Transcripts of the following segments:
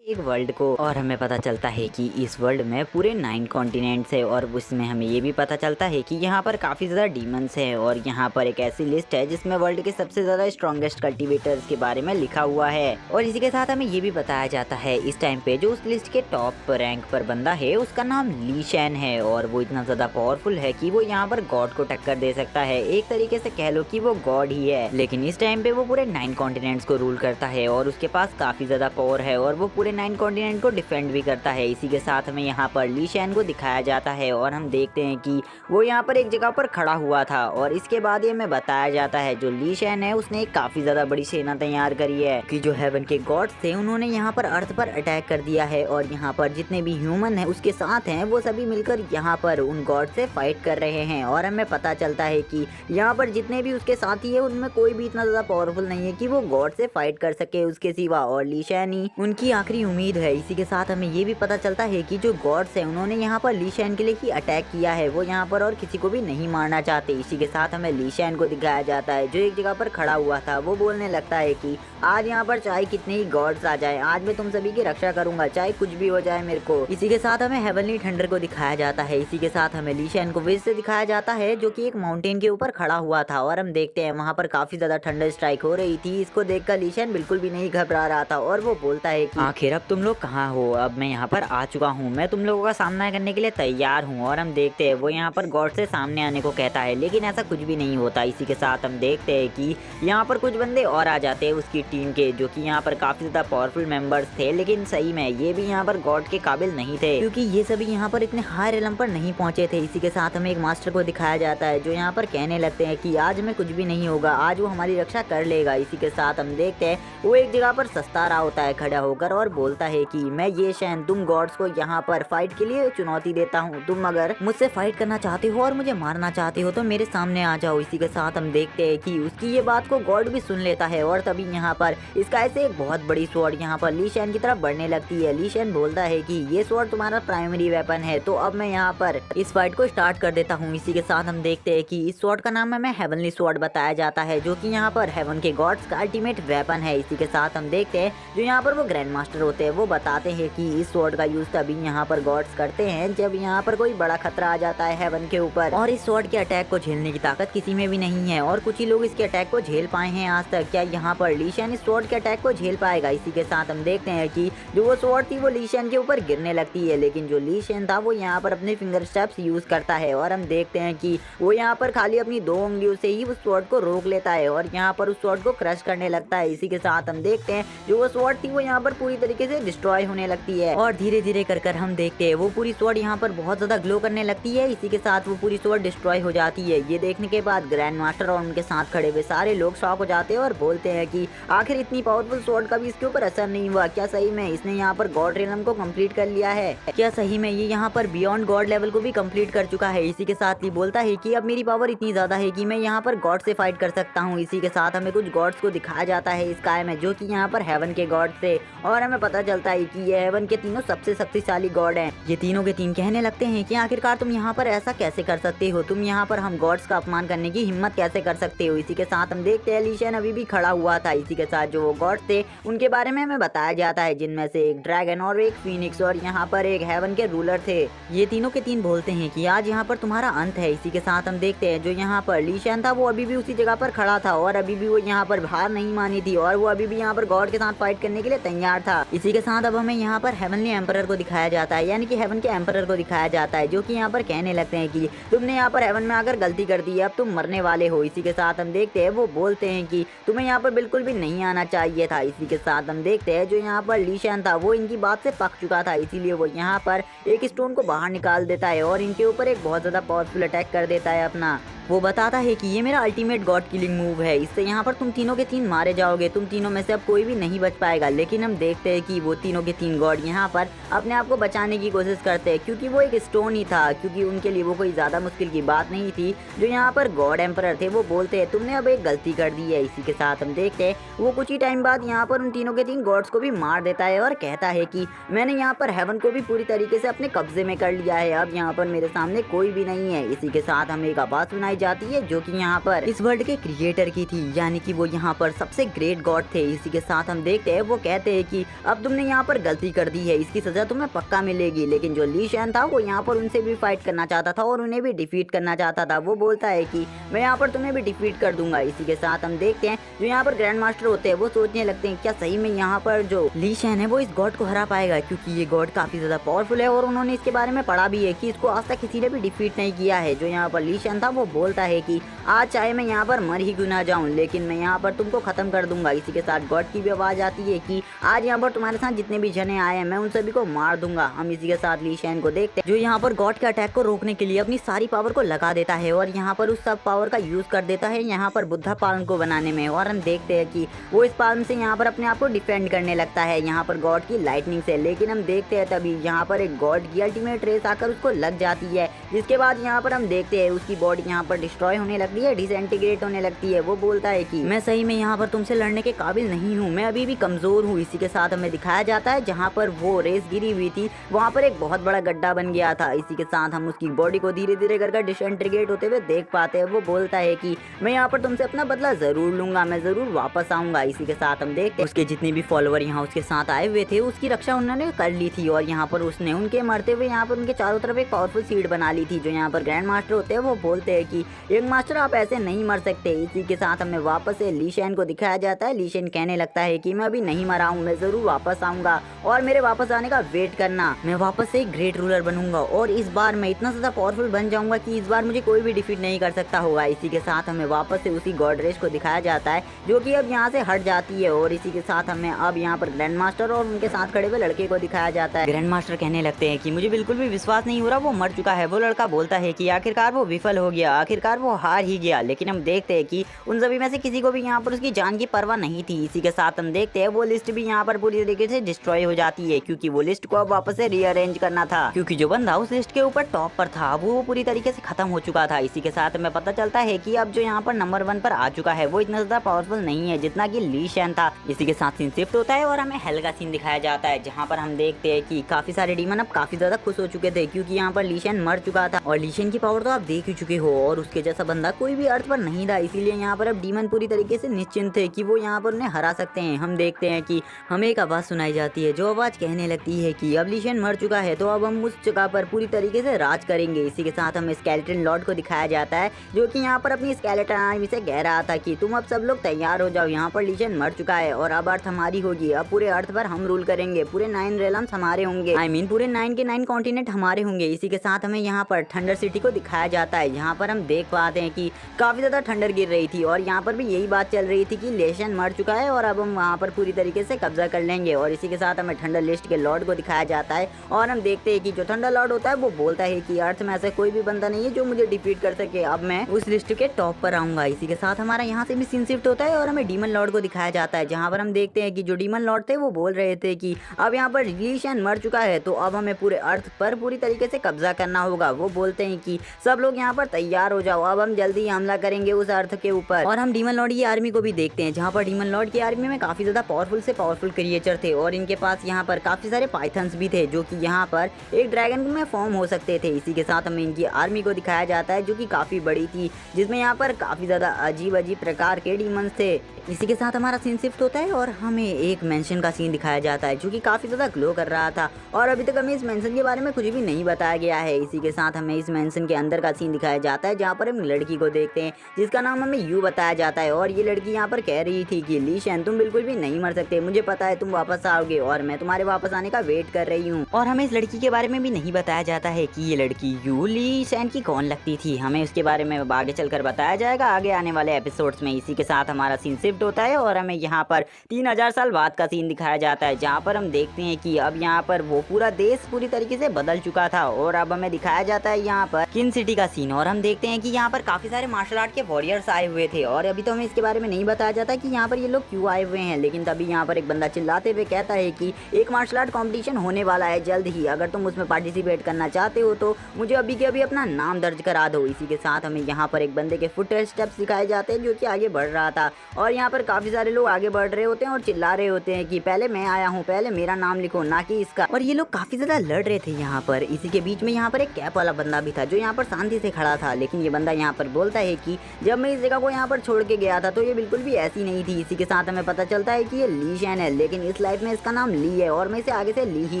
एक वर्ल्ड को, और हमें पता चलता है कि इस वर्ल्ड में पूरे 9 कॉन्टिनेंट्स है। और उसमें हमें ये भी पता चलता है कि यहाँ पर काफ़ी ज़्यादा डीमंस है। और यहाँ पर एक ऐसी लिस्ट है जिसमें वर्ल्ड के सबसे ज़्यादा स्ट्रॉन्गेस्ट कल्टीवेटर्स के बारे में लिखा हुआ है। और इसी के साथ हमें ये भी बताया जाता है इस टाइम पे जो उस लिस्ट के टॉप रैंक पर बंदा है उसका नाम ली शैन है। और वो इतना ज़्यादा पावरफुल है कि वो यहाँ पर गॉड को टक्कर दे सकता है। एक तरीके से कह लो कि वो गॉड ही है, लेकिन इस टाइम पे वो पूरे 9 कॉन्टिनेंट्स को रूल करता है और उसके पास काफ़ी ज़्यादा पावर है और वो पूरे 9 कॉन्टिनेंट को डिफेंड भी करता है। इसी के साथ हमें यहाँ पर ली शैन को दिखाया जाता है और हम देखते हैं कि वो यहाँ पर एक जगह पर खड़ा हुआ था। और इसके बाद ये हमें बताया जाता है जो ली शैन है उसने एक काफ़ी ज़्यादा बड़ी सेना तैयार करी है कि जो हेवन के गॉड्स थे उन्होंने यहाँ पर अर्थ पर अटैक कर दिया है। और यहाँ पर जितने भी ह्यूमन है उसके साथ हैं वो सभी मिलकर यहाँ पर उन गॉड से फाइट कर रहे हैं। और हमें पता चलता है कि यहाँ पर जितने भी उसके साथी है उनमें कोई भी इतना ज़्यादा पावरफुल नहीं है कि वो गॉड से फाइट कर सके उसके सिवा, और ली शैन ही उनकी आखिरी उम्मीद है। इसी के साथ हमें ये भी पता चलता है कि जो गॉड्स हैं उन्होंने यहाँ पर ली शैन के लिए ही अटैक किया है, वो यहाँ पर और किसी को भी नहीं मारना चाहते। इसी के साथ हमें ली शैन को दिखाया जाता है जो एक जगह पर खड़ा हुआ था। वो बोलने लगता है कि आज यहाँ पर चाहे कितने ही गॉड्स आ जाए, आज मैं तुम सभी की रक्षा करूंगा चाहे कुछ भी हो जाए मेरे को। इसी के साथ हमें हेवनली थंडर को दिखाया जाता है। इसी के साथ हमें ली शैन को विज से दिखाया जाता है जो कि एक माउंटेन के ऊपर खड़ा हुआ था। और हम देखते हैं वहाँ पर काफी ज्यादा थंडर स्ट्राइक हो रही थी। इसको देखकर ली शैन बिल्कुल भी नहीं घबरा रहा था और वो बोलता है कि आखिर अब तुम लोग कहाँ हो, अब मैं यहाँ पर आ चुका हूँ, मैं तुम लोगों का सामना करने के लिए तैयार हूँ। और हम देखते हैं वो यहाँ पर गॉड से सामने आने को कहता है, लेकिन ऐसा कुछ भी नहीं होता। इसी के साथ हम देखते हैं कि यहाँ पर कुछ बंदे और आ जाते हैं उसकी टीम के जो कि यहाँ पर काफी ज्यादा पावरफुल मेंबर्स थे, लेकिन सही में ये भी यहाँ पर गॉड के काबिल नहीं थे क्योंकि ये सभी यहाँ पर इतने हाई रेलम पर नहीं पहुंचे थे। इसी के साथ हमें एक मास्टर को दिखाया जाता है जो यहाँ पर कहने लगते हैं कि आज हमें कुछ भी नहीं होगा, आज वो हमारी रक्षा कर लेगा। इसी के साथ हम देखते हैं वो एक जगह पर सस्ता रहा होता है खड़ा होकर और बोलता है कि मैं ये शैन तुम गॉड्स को यहाँ पर फाइट के लिए चुनौती देता हूँ, तुम अगर मुझसे फाइट करना चाहते हो और मुझे मारना चाहते हो तो मेरे सामने आ जाओ। इसी के साथ हम देखते हैं कि उसकी ये बात को गॉड भी सुन लेता है और तभी यहाँ पर इसका ऐसे एक बहुत बड़ी स्वॉर्ड यहाँ पर ली शैन की तरफ बढ़ने लगती है। ली शैन बोलता है कि ये स्वॉर्ड तुम्हारा प्राइमरी वेपन है, तो अब मैं यहाँ पर इस फाइट को स्टार्ट कर देता हूँ। इसी के साथ हम देखते हैं कि इस स्वॉर्ड का नाम हमें हेवनली स्वॉर्ड बताया जाता है जो कि यहाँ पर हेवन के गॉड्स का अल्टीमेट वेपन है। इसी के साथ हम देखते हैं जो यहाँ पर वो ग्रैंड मास्टर होते हैं वो बताते हैं कि इस स्वॉर्ड का यूज तभी यहाँ पर गॉड्स करते हैं जब यहाँ पर कोई बड़ा खतरा आ जाता है हेवन के ऊपर, और इस स्वॉर्ड के अटैक को झेलने की ताकत किसी में भी नहीं है और कुछ ही लोग इसके अटैक को झेल पाए हैं आज तक। क्या यहाँ पर ली शैन इस स्वॉर्ड के अटैक को झेल पाएगा? इसी के साथ हम देखते हैं कि जो वो स्वॉर्ड थी वो ली शैन के ऊपर गिरने लगती है, लेकिन जो ली शैन था वो यहाँ पर अपने फिंगर स्टेप्स यूज करता है और हम देखते हैं कि वो यहाँ पर खाली अपनी 2 उंगलियों से ही उस स्वॉर्ड को रोक लेता है और यहाँ पर उस स्वॉर्ड को क्रश करने लगता है। इसी के साथ हम देखते हैं जो वो स्वॉर्ड थी वो यहाँ पर पूरी तरीके से डिस्ट्रॉय होने लगती है और धीरे धीरे कर हम देखते हैं वो पूरी स्वॉर्ड यहाँ पर बहुत ज्यादा ग्लो करने लगती है। इसी के साथ वो पूरी स्वॉर्ड डिस्ट्रॉय हो जाती है। ये देखने के बाद ग्रैंड मास्टर और उनके साथ खड़े हुए सारे लोग शॉक हो जाते हैं और बोलते हैं कि आखिर इतनी पावरफुल स्वॉर्ड का भी इसके ऊपर असर नहीं हुआ, क्या सही में इसने यहाँ पर गॉड रियलम को कंप्लीट कर लिया है, क्या सही में ये यहाँ पर बियॉन्ड गॉड लेवल को भी कंप्लीट कर चुका है। इसी के साथ ही बोलता है कि अब मेरी पावर इतनी ज्यादा है कि मैं यहाँ पर गॉड से फाइट कर सकता हूँ। इसी के साथ हमें कुछ गॉड्स को दिखाया जाता है स्काई में जो कि यहाँ पर हेवन के गॉड थे और हमें पता चलता है कि ये हेवन के तीनों सबसे शक्तिशाली गॉड हैं। ये तीनों के तीन कहने लगते हैं कि आखिरकार तुम यहाँ पर ऐसा कैसे कर सकते हो, तुम यहाँ पर हम गॉड्स का अपमान करने की हिम्मत कैसे कर सकते हो। इसी के साथ हम देखते हैं ली शैन अभी भी खड़ा हुआ था। इसी के साथ जो वो गॉड्स थे उनके बारे में हमें बताया जाता है जिनमें से एक ड्रैगन और एक फीनिक्स और यहाँ पर एक हेवन के रूलर थे। ये तीनों के तीन बोलते हैं कि आज यहाँ पर तुम्हारा अंत है। इसी के साथ हम देखते हैं जो यहाँ पर ली शैन था वो अभी भी उसी जगह पर खड़ा था और अभी भी वो यहाँ पर हार नहीं मानी थी और वो अभी भी यहाँ पर गॉड के साथ फाइट करने के लिए तैयार था। इसी के साथ अब हमें यहाँ पर हेवनली एम्परर को दिखाया जाता है यानी कि हेवन के एम्परर को दिखाया जाता है जो कि यहाँ पर कहने लगते हैं कि तुमने यहाँ पर हेवन में आकर गलती कर दी है, अब तुम मरने वाले हो। इसी के साथ हम देखते हैं वो बोलते हैं कि तुम्हें यहाँ पर बिल्कुल भी नहीं आना चाहिए था। इसी के साथ हम देखते हैं जो यहाँ पर ली शैन था वो इनकी बात से पक चुका था, इसीलिए वो यहाँ पर एक स्टोन को बाहर निकाल देता है और इनके ऊपर एक बहुत ज्यादा पावरफुल अटैक कर देता है अपना। वो बताता है कि ये मेरा अल्टीमेट गॉड किलिंग मूव है, इससे यहाँ पर तुम तीनों के तीन मारे जाओगे, तुम तीनों में से अब कोई भी नहीं बच पाएगा। लेकिन हम देखते हैं कि वो तीनों के तीन गॉड यहाँ पर अपने आप को बचाने की कोशिश करते हैं क्योंकि वो एक स्टोन ही था, क्योंकि उनके लिए वो कोई ज़्यादा मुश्किल की बात नहीं थी। जो यहाँ पर गॉड एम्परर थे वो बोलते हैं तुमने अब एक गलती कर दी है। इसी के साथ हम देखते हैं वो कुछ ही टाइम बाद यहाँ पर उन तीनों के तीन गॉड्स को भी मार देता है और कहता है कि मैंने यहाँ पर हेवन को भी पूरी तरीके से अपने कब्जे में कर लिया है, अब यहाँ पर मेरे सामने कोई भी नहीं है। इसी के साथ हमें एक आवाज़ सुनाई जाती है, जो कि यहाँ पर इस वर्ल्ड के क्रिएटर की थी, यानी कि वो यहाँ पर सबसे ग्रेट गॉड थे। इसी के साथ हम देखते हैं वो कहते हैं कि अब तुमने यहाँ पर गलती कर दी है, इसकी सजा तुम्हें पक्का मिलेगी। लेकिन जो ली शैन था वो यहाँ पर उनसे भी फाइट करना चाहता था और उन्हें भी डिफीट करना चाहता था। वो बोलता है कि मैं यहाँ पर तुम्हें भी डिफीट कर दूंगा। इसी के साथ हम देखते हैं जो यहाँ पर ग्रैंड मास्टर होते हैं वो सोचने लगते हैं क्या सही में यहाँ पर जो ली शैन है वो इस गॉड को हरा पाएगा, क्योंकि ये गॉड काफी ज्यादा पावरफुल है और उन्होंने इसके बारे में पढ़ा भी है कि इसको आज तक किसी ने भी डिफीट नहीं किया है। जो यहाँ पर ली शैन था वो बोलता है कि आज चाहे मैं यहाँ पर मर ही क्यों ना जाऊं, लेकिन मैं यहाँ पर तुमको खत्म कर दूंगा। इसी के साथ गॉड की भी आवाज आती है कि आज यहाँ पर तुम्हारे साथ जितने भी जने आए हैं मैं उन सभी को मार दूंगा। हम इसी के साथ ली शैन को देखते हैं जो यहाँ पर गॉड के अटैक को रोकने के लिए अपनी सारी पावर को लगा देता है और यहाँ पर उस सब पावर का यूज कर देता है यहाँ पर बुद्धा पालन को बनाने में। और हम देखते हैं कि वो इस पालन से यहाँ पर अपने आप को डिफेंड करने लगता है यहाँ पर गॉड की लाइटनिंग से। लेकिन हम देखते हैं तभी यहाँ पर एक गॉड की अल्टीमेट रेस आकर उसको लग जाती है, जिसके बाद यहाँ पर हम देखते हैं उसकी बॉडी यहाँ पर डिस्ट्रॉय होने लगती है, डिसइंटीग्रेट होने लगती है। वो बोलता है कि मैं सही में यहाँ पर तुमसे लड़ने के काबिल नहीं हूँ, मैं अभी भी कमजोर हूँ। इसी के साथ हमें दिखाया जाता है जहाँ पर वो रेस गिरी हुई थी वहाँ पर एक बहुत बड़ा गड्ढा बन गया था। इसी के साथ हम उसकी बॉडी को धीरे धीरे कर डिसइंटीग्रेट होते हुए देख पाते हैं। वो बोलता है कि मैं यहाँ पर तुमसे अपना बदला जरूर लूंगा, मैं जरूर वापस आऊंगा। इसी के साथ हम देखते हैं उसके जितने भी फॉलोवर यहाँ उसके साथ आए हुए थे उसकी रक्षा उन्होंने कर ली थी और यहाँ पर उसने उनके मरते हुए यहाँ पर उनके चारों तरफ एक पावरफुल सीड बना ली थी। जो यहाँ पर ग्रैंड मास्टर होते हैं वो बोलते हैं कि यंग मास्टर आप ऐसे नहीं मर सकते। इसी के साथ हमें वापस से ली शैन को दिखाया जाता है। ली शैन कहने लगता है कि मैं अभी नहीं मरा हूँ, मैं जरूर वापस आऊंगा और मेरे वापस आने का वेट करना, मैं वापस से एक ग्रेट रूलर बनूंगा और इस बार मैं इतना ज्यादा पावरफुल बन जाऊंगा कि इस बार मुझे कोई भी डिफीट नहीं कर सकता होगा। इसी के साथ हमें वापस से उसी गॉड रेस को दिखाया जाता है जो कि अब यहाँ से हट जाती है और इसी के साथ हमें अब यहाँ पर ग्रैंड मास्टर और उनके साथ खड़े हुए लड़के को दिखाया जाता है। ग्रैंड मास्टर कहने लगते हैं कि मुझे बिल्कुल भी विश्वास नहीं हो रहा वो मर चुका है। वो लड़का बोलता है कि आखिरकार वो विफल हो गया, आखिरकार वो हार ही गया। लेकिन हम देखते हैं कि उन सभी में से किसी को भी यहाँ पर उसकी जान की परवाह नहीं थी। इसी के साथ हम देखते हैं वो लिस्ट भी यहाँ पर पूरी तरीके से डिस्ट्रॉय हो जाती है, क्योंकि वो लिस्ट को अब वापस से रीअरेंज करना था, क्योंकि जो बंदा उस लिस्ट के ऊपर टॉप पर था वो पूरी तरीके से खत्म हो चुका था। इसी के साथ हमें पता चलता है कि अब जो यहाँ पर नंबर 1 पर आ चुका है वो इतना ज्यादा पावरफुल नहीं है जितना कि ली शैन था। इसी के साथ सीन शिफ्ट होता है और हमें हेल का सीन दिखाया जाता है जहाँ पर हम देखते हैं कि काफी सारे डीमन अब काफी ज्यादा खुश हो चुके थे, क्योंकि यहाँ पर ली शैन मर चुका था और ली शैन की पावर तो आप देख ही चुके हो और उसके जैसा बंदा कोई भी अर्थ पर नहीं था। इसीलिए यहाँ पर अब डीमन पूरी तरीके से निश्चिंत थे कि वो यहाँ पर उन्हें हरा सकते हैं। हम देखते हैं कि हमें एक आवाज सुनाई जाती है जो आवाज कहने लगती है कि अब ली शैन मर चुका है तो अब हम उस जगह पर पूरी तरीके से राज करेंगे। इसी के साथ हमें स्केलेटन लॉर्ड को दिखाया जाता है जो कि यहाँ पर अपनी स्केलेटन आर्मी से कह रहा था कि तुम अब सब लोग तैयार हो जाओ, यहाँ पर ली शैन मर चुका है और अब अर्थ हमारी होगी, अब पूरे अर्थ पर हम रूल करेंगे, पूरे 9 रेलम्स हमारे होंगे, पूरे 9 के 9 कॉन्टिनेंट हमारे होंगे। इसी के साथ हमें यहाँ पर थंडर सिटी को दिखाया जाता है जहाँ पर हम देख पाते हैं कि काफी ज्यादा ठंडर गिर रही थी और यहाँ पर भी यही बात चल रही थी कि ली शैन मर चुका है और अब हम वहाँ पर पूरी तरीके से कब्जा कर लेंगे। और इसी के साथ हमें थंडर लिस्ट के लॉर्ड को दिखाया जाता है और हम देखते हैं कि जो थंडर लॉर्ड होता है वो बोलता है कि अर्थ में ऐसा कोई भी बंदा नहीं है जो मुझे डिफीट कर सके, अब मैं उस लिस्ट के टॉप पर आऊंगा। इसी के साथ हमारा यहाँ से भी सीन शिफ्ट होता है और हमें डीमन लॉर्ड को दिखाया जाता है जहाँ पर हम देखते हैं कि जो डीमन लॉर्ड थे वो बोल रहे थे कि अब यहाँ पर ली शैन मर चुका है तो अब हमें पूरे अर्थ पर पूरी तरीके से कब्जा करना होगा। वो बोलते हैं कि सब लोग यहाँ पर तैयार हो जाओ, अब हम जल्दी हमला करेंगे उस अर्थ के ऊपर। और हम डीमन लॉर्ड की आर्मी को भी देखते हैं जहाँ पर डीमन लॉर्ड की आर्मी में काफी ज्यादा पावरफुल से पावरफुल क्रिएचर थे और इनके पास यहाँ पर काफी सारे पाइथन्स भी थे जो कि यहाँ पर एक ड्रैगन में फॉर्म हो सकते थे। इसी के साथ हमें इनकी आर्मी को दिखाया जाता है जो कि काफी बड़ी थी, जिसमें यहाँ पर काफी ज्यादा अजीब अजीब प्रकार के डीमंस थे। इसी के साथ हमारा सीन शिफ्ट होता है और हमें एक मेंशन का सीन दिखाया जाता है जो कि काफी ज्यादा ग्लो कर रहा था और अभी तक हमें इस मेंशन के बारे में कुछ भी नहीं बताया गया है। इसी के साथ हमें इस मेंशन के अंदर का सीन दिखाया जाता है जहाँ पर हम लड़की को देखते हैं जिसका नाम हमें यू बताया जाता है और ये लड़की यहाँ पर कह रही थी कि ली शैन तुम बिल्कुल भी नहीं मर सकते, मुझे पता है तुम वापस आओगे और मैं तुम्हारे वापस आने का वेट कर रही हूँ। और हमें इस लड़की के बारे में भी नहीं बताया जाता है कि ये लड़की यू ली शैन की कौन लगती थी, हमें उसके बारे में आगे चलकर बताया जाएगा आगे आने वाले एपिसोड्स में। इसी के साथ हमारा सीन शिफ्ट होता है और हमें यहाँ पर 3000 साल बाद का सीन दिखाया जाता है जहाँ पर हम देखते हैं कि अब यहाँ पर वो पूरा देश पूरी तरीके से बदल चुका था और अब हमें दिखाया जाता है यहाँ पर किन सिटी का सीन और हम देखते हैं कि यहाँ पर काफी सारे मार्शल आर्ट के वॉरियर्स आए हुए थे और अभी तो हमें इसके बारे में नहीं बताया जाता कि यहाँ पर ये लोग क्यों आए हुए हैं। लेकिन तभी यहाँ पर एक बंदा चिल्लाते हुए कहता है कि एक मार्शल आर्ट कॉम्पिटिशन होने वाला है जल्द ही, अगर तुम उसमें पार्टिसिपेट करना चाहते हो तो मुझे अभी के अभी अपना नाम दर्ज करा दो। इसी के साथ हमें यहाँ पर एक बंदे के फुट स्टेप्स दिखाए जाते हैं जो कि आगे बढ़ रहा था और यहाँ पर काफी सारे लोग आगे बढ़ रहे होते हैं और चिल्ला रहे होते हैं कि पहले मैं आया हूँ, पहले मेरा नाम लिखो ना कि इसका। और ये लोग काफी ज्यादा लड़ रहे थे यहाँ पर। इसी के बीच में यहाँ पर एक कैप वाला बंदा भी था जो यहाँ पर शांति से खड़ा था, लेकिन ये ये बंदा यहाँ पर बोलता है कि जब मैं इस जगह को यहाँ पर छोड़ के गया था तो ये बिल्कुल भी ऐसी नहीं थी। इसी के साथ हमें पता चलता है कि ये ली शैन है, लेकिन इस लाइफ में इसका नाम ली है और मैं इसे आगे से ली ही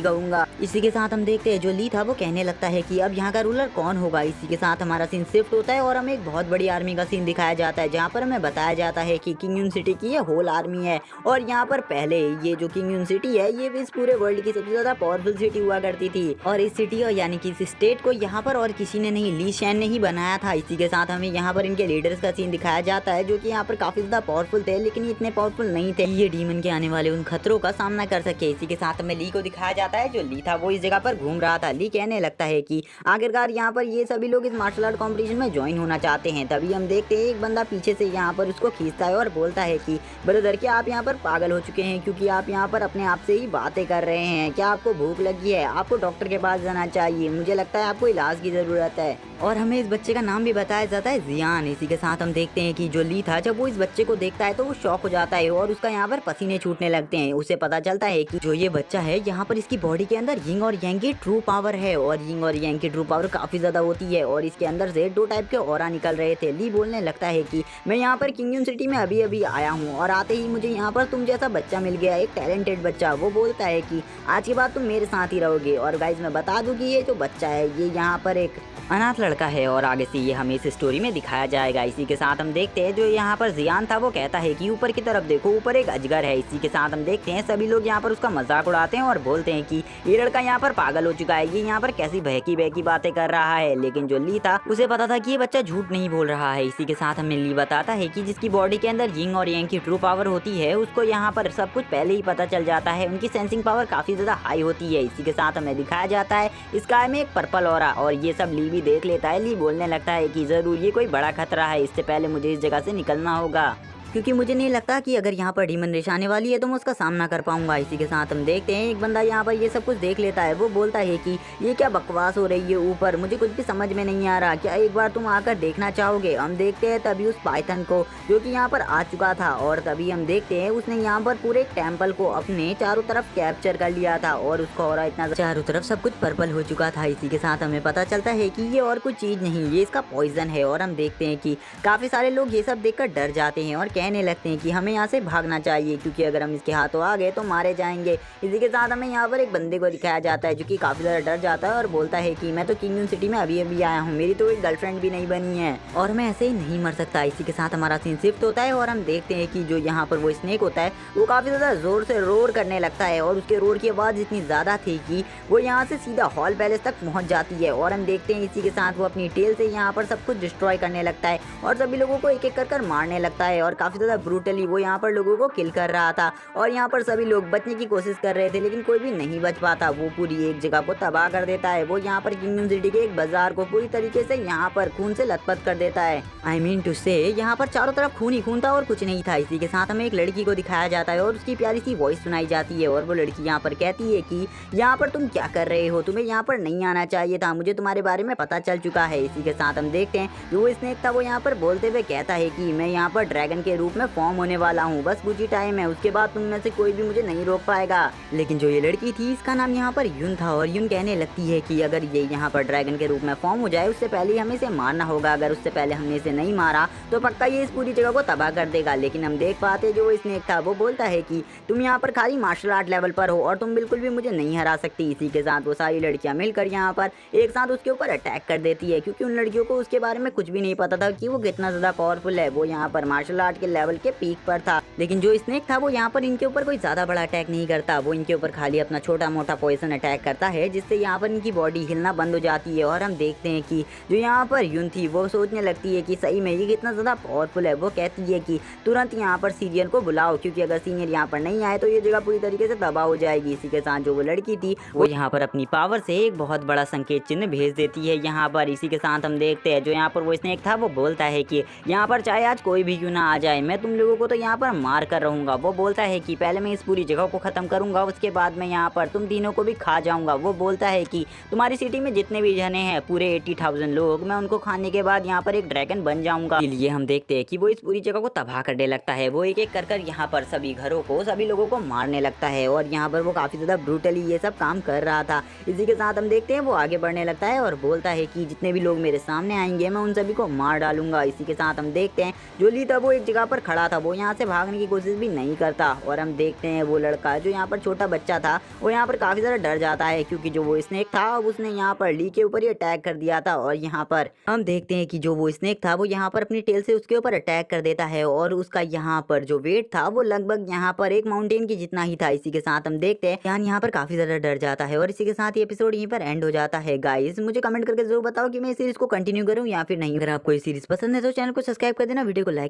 कहूंगा। इसी के साथ हम देखते हैं जो ली था वो कहने लगता है कि अब यहाँ का रूलर कौन होगा। इसी के साथ हमारा सीन शिफ्ट होता है और हमें एक बहुत बड़ी आर्मी का सीन दिखाया जाता है, जहाँ पर हमें बताया जाता है कि किंग यून सिटी की ये होल आर्मी है। और यहाँ पर पहले ये जो किंग यून सिटी है ये इस पूरे वर्ल्ड की सबसे ज्यादा पावरफुल सिटी हुआ करती थी, और इस सिटी और यानी कि इस स्टेट को यहाँ पर और किसी ने नहीं, ली शैन ने ही बनाया था। इसी के साथ हमें यहाँ पर इनके लीडर्स का सीन दिखाया जाता है, जो कि यहाँ पर काफी ज्यादा पावरफुल थे, लेकिन ये इतने पावरफुल नहीं थे ये डीमन के आने वाले उन खतरों का सामना कर सके। इसी के साथ हमें ली को दिखाया जाता है, जो ली था वो इस जगह पर घूम रहा था। ली कहने लगता है कि आखिरकार यहाँ पर ये सभी लोग इस मार्शल आर्ट कॉम्पिटिशन में ज्वाइन होना चाहते हैं। तभी हम देखते हैं एक बंदा पीछे से यहाँ पर उसको खींचता है और बोलता है कि ब्रदर क्या आप यहाँ पर पागल हो चुके हैं, क्योंकि आप यहाँ पर अपने आप से ही बातें कर रहे हैं। क्या आपको भूख लगी है? आपको डॉक्टर के पास जाना चाहिए, मुझे लगता है आपको इलाज की जरूरत है। और हमें इस बच्चे का नाम भी बताया जाता है जियान। इसी के साथ हम देखते हैं कि जो ली था जब वो इस बच्चे को देखता है तो वो शॉक हो जाता है और उसका यहाँ पर पसीने छूटने लगते हैं। उसे पता चलता है कि जो ये बच्चा है यहाँ पर इसकी बॉडी के अंदर यिंग और यांग की ट्रू पावर है, और यिंग और यांग की ट्रू पावर काफी ज्यादा होती है और इसके अंदर से 2 टाइप के ऑरा निकल रहे थे। ली बोलने लगता है कि मैं यहाँ पर किंग यून सिटी में अभी अभी आया हूँ और आते ही मुझे यहाँ पर तुम जैसा बच्चा मिल गया, एक टैलेंटेड बच्चा। वो बोलता है कि आज के बाद तुम मेरे साथ ही रहोगे। और गाइज मैं बता दूं कि ये जो बच्चा है ये यहाँ पर एक अनाथ लड़का है और आगे से ये हमें इस स्टोरी में दिखाया जाएगा। इसी के साथ हम देखते हैं जो यहाँ पर जियान था वो कहता है कि ऊपर की तरफ देखो, ऊपर एक अजगर है। इसी के साथ हम देखते हैं सभी लोग यहाँ पर उसका मजाक उड़ाते हैं और बोलते हैं कि ये लड़का यहाँ पर पागल हो चुका है, ये यहाँ पर कैसी बहकी बहकी बातें कर रहा है। लेकिन जो ली था उसे पता था कि ये बच्चा झूठ नहीं बोल रहा है। इसी के साथ हमें ली बताता है कि जिसकी बॉडी के अंदर यिंग और यांग की ट्रू पावर होती है उसको यहाँ पर सब कुछ पहले ही पता चल जाता है, उनकी सेंसिंग पावर काफी ज्यादा हाई होती है। इसी के साथ हमें दिखाया जाता है स्काई में एक पर्पल ऑरा, और ये सब ली भी देख लेता है। ली बोलने लगता है कि जरूर ये कोई बड़ा खतरा है, इससे पहले मुझे इस जगह से निकलना होगा, क्योंकि मुझे नहीं लगता कि अगर यहाँ पर डीमन रेश आने वाली है तो मैं उसका सामना कर पाऊंगा। इसी के साथ हम देखते हैं एक बंदा यहाँ पर ये सब कुछ देख लेता है। वो बोलता है कि ये क्या बकवास हो रही है ऊपर, मुझे कुछ भी समझ में नहीं आ रहा, क्या एक बार तुम आकर देखना चाहोगे। हम देखते हैं तभी उस पाइथन को जो कि यहाँ पर आ चुका था, और तभी हम देखते हैं उसने यहाँ पर पूरे टेम्पल को अपने चारों तरफ कैप्चर कर लिया था और उसका और इतना चारों तरफ सब कुछ पर्पल हो चुका था। इसी के साथ हमें पता चलता है कि ये और कुछ चीज नहीं, ये इसका पॉइजन है। और हम देखते हैं कि काफी सारे लोग ये सब देखकर डर जाते हैं और कहने लगते हैं कि हमें यहाँ से भागना चाहिए, क्योंकि अगर हम इसके हाथों आ गए तो मारे जाएंगे। इसी के साथ हमें यहाँ पर एक बंदे को दिखाया जाता है जो कि काफी ज्यादा डर जाता है और बोलता है कि मैं तो किंग यून सिटी में अभी अभी आया हूँ, मेरी तो एक गर्लफ्रेंड भी नहीं बनी है और मैं ऐसे ही नहीं मर सकता। इसी के साथ हमारा सीन शिफ्ट होता है और हम देखते हैं कि जो यहाँ पर वो स्नेक होता है वो काफी ज्यादा जोर से रोर करने लगता है, और उसके रोर की आवाज इतनी ज्यादा थी कि वो यहाँ से सीधा हॉल पैलेस तक पहुंच जाती है। और हम देखते हैं इसी के साथ वो अपनी टेल से यहाँ पर सब कुछ डिस्ट्रॉय करने लगता है और सभी लोगों को एक एक कर मारने लगता है, और काफी ज्यादा ब्रूटली वो यहाँ पर लोगों को किल कर रहा था। और यहाँ पर सभी लोग बचने की कोशिश कर रहे थे लेकिन कोई भी नहीं बच पाता। वो पूरी एक जगह को तबाह कर देता है। वो यहाँ पर किंग यून सिटी के एक बाजार को पूरी तरीके से यहाँ पर खून से लथपथ कर देता है। आई मीन टू से यहाँ पर चारों तरफ खून ही खून था और कुछ नहीं था। इसी के साथ हमें एक लड़की को दिखाया जाता है और उसकी प्यारी सी वॉइस सुनाई जाती है, और वो लड़की यहाँ पर कहती है कि यहाँ पर तुम क्या कर रहे हो, तुम्हें यहाँ पर नहीं आना चाहिए था, मुझे तुम्हारे बारे में पता चल चुका है। इसी के साथ हम देखते हैं जो वो स्नेक था वो यहाँ पर बोलते हुए कहता है कि मैं यहाँ पर ड्रैगन के रूप में फॉर्म होने वाला हूँ, बस कुछ ही टाइम है, उसके बाद तुम में से कोई भी मुझे नहीं रोक पाएगा। लेकिन जो ये लड़की थी इसका नाम यहाँ पर यून था, और यून कहने लगती है कि अगर ये यहाँ पर ड्रैगन के रूप में फॉर्म हो जाए उससे पहले हमें इसे मारना होगा, अगर उससे पहले हमने इसे नहीं मारा तो पक्का ये इस पूरी जगह को तबाह कर देगा। लेकिन हम देख पाते जो स्नेक था वो बोलता है कि तुम यहाँ पर खाली मार्शल आर्ट लेवल पर हो और तुम बिल्कुल भी मुझे नहीं हरा सकती। इसी के साथ वो सारी लड़कियां मिलकर यहाँ पर एक साथ उसके ऊपर अटैक कर देती है, क्योंकि उन लड़कियों को उसके बारे में कुछ भी नहीं पता था कि वो कितना ज्यादा पावरफुल है। वो यहाँ पर मार्शल आर्ट के लेवल के पीक पर था, लेकिन जो स्नेक था वो यहाँ पर इनके ऊपर कोई ज्यादा बड़ा अटैक नहीं करता। वो इनके ऊपर खाली अपना छोटा मोटा पॉइजन अटैक करता है, जिससे यहाँ पर इनकी बॉडी हिलना बंद हो जाती है। और हम देखते हैं कि जो यहाँ पर यून थी वो सोचने लगती है कि सही में ये कितना ज्यादा पावरफुल है। वो कहती है कि तुरंत यहाँ पर सीनियर को बुलाओ, क्योंकि अगर सीनियर यहाँ पर नहीं आए तो ये जगह पूरी तरीके से तबाह हो जाएगी। इसी के साथ जो वो लड़की थी वो यहाँ पर अपनी पावर से एक बहुत बड़ा संकेत चिन्ह भेज देती है यहाँ पर। इसी के साथ हम देखते हैं जो यहाँ पर वो स्नेक था वो बोलता है कि यहाँ पर चाहे आज कोई भी क्यों ना आ जाए, है मैं तुम लोगों को तो यहाँ पर मार कर रहूंगा। वो बोलता है कि पहले मैं इस पूरी जगह को खत्म करूंगा, उसके बाद मैं यहाँ पर तुम तीनों को भी खा जाऊंगा। वो बोलता है कि तुम्हारी सिटी में जितने भी जने हैं पूरे 80,000 लोग, मैं उनको खाने के बाद यहाँ पर एक ड्रैगन बन जाऊंगा। इसलिए हम देखते हैं कि वो इस पूरी जगह को तबाह करने लगता है। वो एक एक कर यहाँ पर सभी घरों को, सभी लोगों को मारने लगता है और यहाँ पर वो काफी ज्यादा ब्रूटली ये सब काम कर रहा था। इसी के साथ हम देखते हैं वो आगे बढ़ने लगता है और बोलता है कि जितने भी लोग मेरे सामने आएंगे मैं उन सभी को मार डालूंगा। इसी के साथ हम देखते हैं जो ली था वो एक जगह पर खड़ा था, वो यहाँ से भागने की कोशिश भी नहीं करता। और हम देखते हैं वो लड़का जो यहाँ पर छोटा बच्चा था वो यहाँ पर काफी ज्यादा डर जाता है, क्योंकि जो वो स्नेक था अब उसने यहाँ पर ली के ऊपर ही अटैक कर दिया था। और यहाँ पर हम देखते हैं कि जो वो स्नेक था वो यहाँ पर अपनी टेल से उसके ऊपर अटैक कर देता है और उसका यहाँ पर जो वेट था वो लगभग यहाँ पर एक माउंटेन की जितना ही था। इसी के साथ हम देखते हैं यान यहाँ पर काफी ज्यादा डर जाता है और इसी के साथ ये एपिसोड यहीं पर एंड हो जाता है। गाइस मुझे कमेंट करके जरूर बताओ कि मैं इस सीरीज को कंटिन्यू करूँ या फिर नहीं। अगर आपको ये सीरीज पसंद है तो चैनल को सब्सक्राइब कर देना, वीडियो को लाइक